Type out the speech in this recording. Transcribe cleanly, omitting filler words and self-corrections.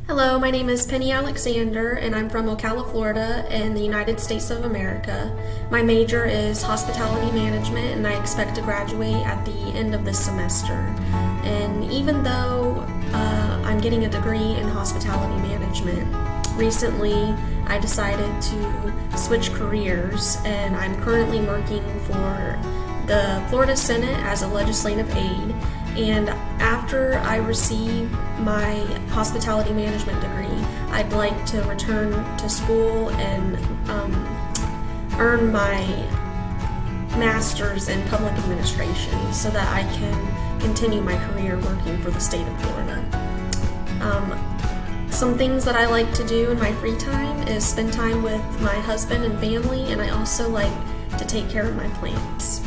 Hello, my name is Penny Alexander, and I'm from Ocala, Florida, in the United States of America. My major is hospitality management, and I expect to graduate at the end of this semester. And even though I'm getting a degree in hospitality management, recently I decided to switch careers, and I'm currently working for the Florida Senate as a legislative aide. And after I receive my hospitality management degree, I'd like to return to school and earn my master's in public administration so that I can continue my career working for the state of Florida. Some things that I like to do in my free time is spend time with my husband and family, and I also like to take care of my plants.